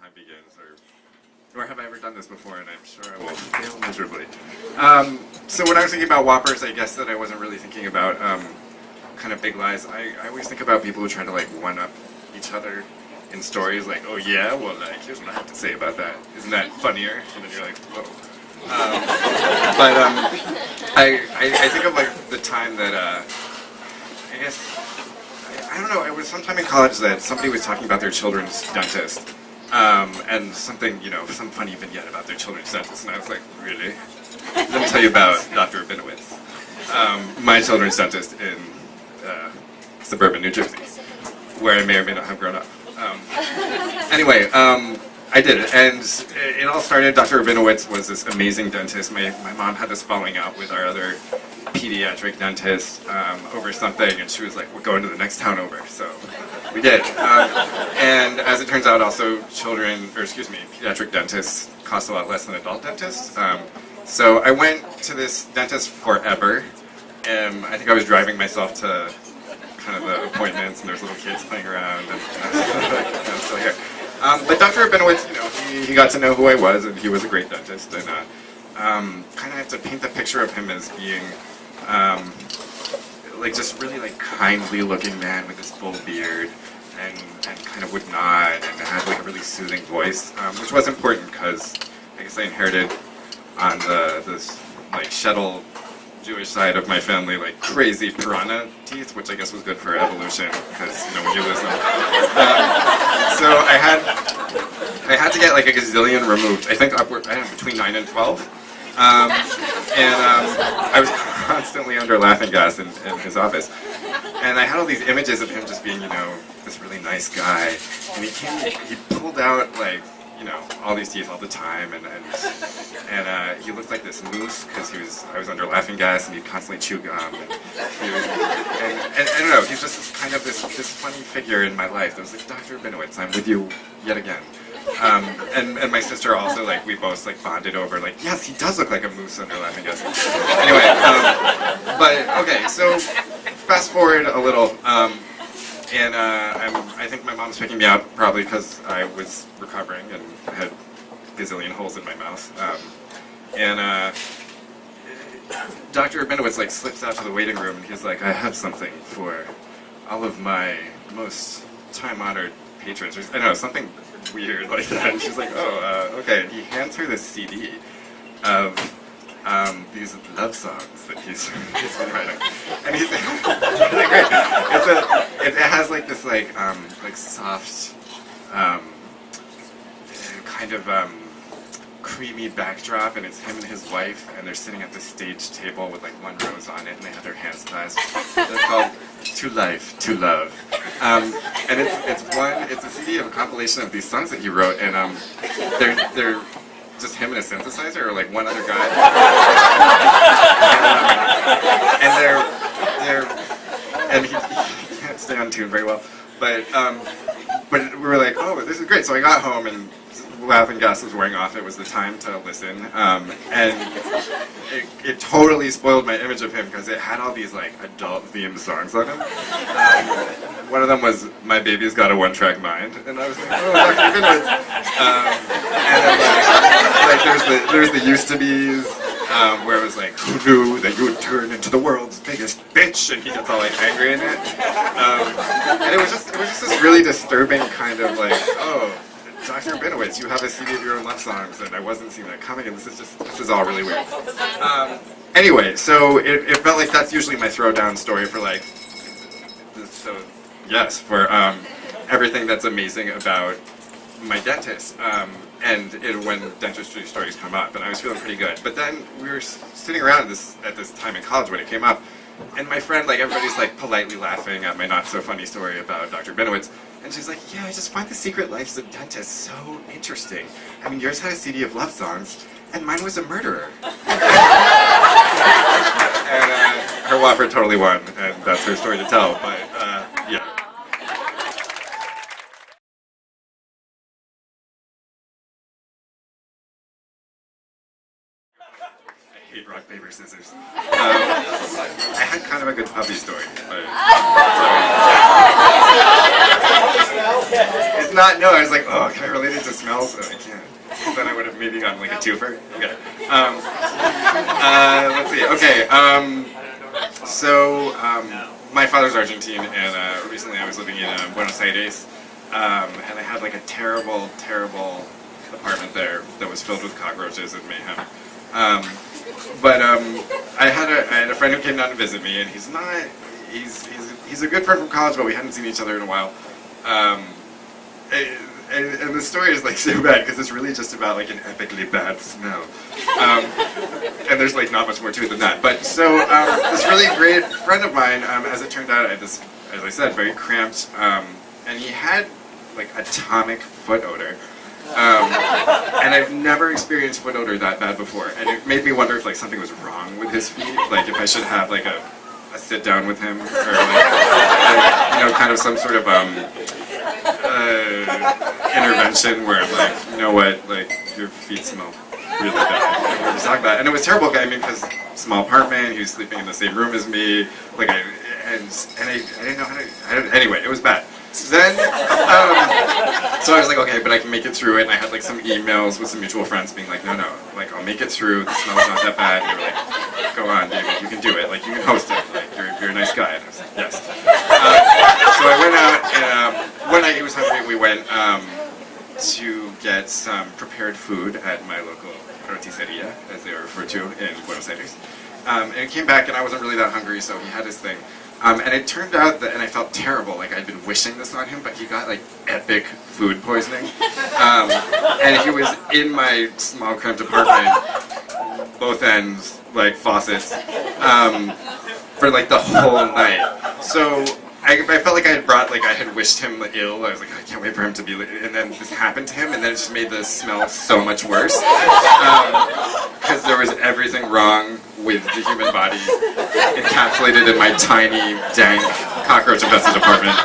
time begins, nor have I ever done this before, and I'm sure I will fail miserably. So when I was thinking about Whoppers, I guess that I wasn't really thinking about kind of big lies. I always think about people who try to like one-up each other in stories, like, oh yeah, well, like, here's what I have to say about that. Isn't that funnier? And then you're like, whoa. I think of like the time that, I guess, I don't know, it was sometime in college that somebody was talking about their children's dentist, and something, you know, some funny vignette about their children's dentist, and I was like, really? Let me tell you about Dr. Rabinowitz, my children's dentist in suburban New Jersey, where I may or may not have grown up. Anyway, I did it, and it all started, Dr. Rabinowitz was this amazing dentist. My mom had this falling out with our other pediatric dentist over something, and she was like, we're going to the next town over, so we did. And as it turns out, also pediatric dentists cost a lot less than adult dentists. So I went to this dentist forever, and I think I was driving myself to kind of the appointments, and there's little kids playing around, and I'm still here. But Dr. Rabinowitz, you know, he got to know who I was, and he was a great dentist, and kind of have to paint the picture of him as being like just really like kindly looking man with this full beard, and kind of would nod, and had like a really soothing voice, which was important because I guess I inherited on this like shuttle Jewish side of my family, like crazy piranha teeth, which I guess was good for evolution, because you know when you lose them. So I had to get like a gazillion removed. I think upward, I don't know, between 9 and 12. I was constantly under laughing gas in his office, and I had all these images of him just being, you know, this really nice guy, and he pulled out like, you know, all these teeth all the time, and he looked like this moose because I was under laughing gas, and he'd constantly chew gum, and I don't know, he's just this funny figure in my life that was like, Dr. Rabinowitz, I'm with you yet again. And my sister also, like, we both like bonded over like, yes, he does look like a moose under laughing gas. Anyway, but okay, so fast forward a little. And I think my mom's picking me up probably because I was recovering and had a gazillion holes in my mouth. Dr. Rabinowitz like slips out to the waiting room, and he's like, I have something for all of my most time-honored patrons. I don't know, something weird like that. And she's like, oh, okay. And he hands her this CD of these love songs that he's been writing, and he's really great. It has like this like soft kind of creamy backdrop, and it's him and his wife, and they're sitting at the stage table with like one rose on it, and they have their hands clasped. It's called To Life, To Love, and it's a CD of a compilation of these songs that he wrote, and they're just him and a synthesizer, or like one other guy, and he can't stay on tune very well, but we were like, oh, this is great. So I got home, and laughing gas was wearing off. It was the time to listen, and it totally spoiled my image of him because it had all these like adult-themed songs on him. One of them was "My Baby's Got a One-Track Mind," and I was like, "Oh, Dr. Rabinowitz." And then there's the used to be's, where it was like, "Who knew that you would turn into the world's biggest bitch?" And he gets all like angry in it, and it was just this really disturbing kind of like, oh, Dr. Rabinowitz, you have a CD of your own love songs, and I wasn't seeing that coming, and this is all really weird. Anyway, so it felt like that's usually my throwdown story for like, so yes, for everything that's amazing about my dentist, and when dentistry stories come up, and I was feeling pretty good. But then we were sitting around at this time in college when it came up, and my friend, like, everybody's like politely laughing at my not so funny story about Dr. Rabinowitz. And she's like, yeah, I just find the secret lives of dentists so interesting. I mean, yours had a CD of love songs, and mine was a murderer. And her Whopper totally won, and that's her story to tell, but yeah. I hate rock, paper, scissors. I had kind of a good puppy story, but sorry. It's not, no, I was like, oh, can I relate it to smells? I can't. Then I would have maybe gotten like a twofer. Okay. Let's see. Okay. My father's Argentine, and recently I was living in Buenos Aires, and I had like a terrible, terrible apartment there that was filled with cockroaches and mayhem. I had a friend who came down to visit me, and he's a good friend from college, but we hadn't seen each other in a while. And the story is like so bad because it's really just about like an epically bad smell, and there's like not much more to it than that. But so this really great friend of mine, as it turned out, I had this, as I said, very cramped, and he had like atomic foot odor. And I've never experienced foot odor that bad before, and it made me wonder if like something was wrong with his feet, like if I should have like a sit down with him, or like kind of some sort of intervention where like, you know what, like your feet smell really bad. We're just talking about it. And it was terrible, I mean, because small apartment, he was sleeping in the same room as me, like I didn't know how to, anyway, it was bad. Then, so I was like, okay, but I can make it through it, and I had like some emails with some mutual friends being like, no, like I'll make it through, the smell's not that bad, and they were like, go on, David, you can do it, like you can host it, like you're a nice guy, and I was like, yes. So I went out, and one night he was hungry, and we went to get some prepared food at my local roticeria, as they are referred to in Buenos Aires. And he came back, and I wasn't really that hungry, so he had his thing. And it turned out that, and I felt terrible, like I'd been wishing this on him, but he got like epic food poisoning. And he was in my small cramped apartment, both ends, like faucets, for like the whole night. So I felt like I had brought, like I had wished him ill. I was like, I can't wait for him to be, and then this happened to him, and then it just made the smell so much worse. Because there was everything wrong with the human body encapsulated in my tiny, dank, cockroach-infested apartment.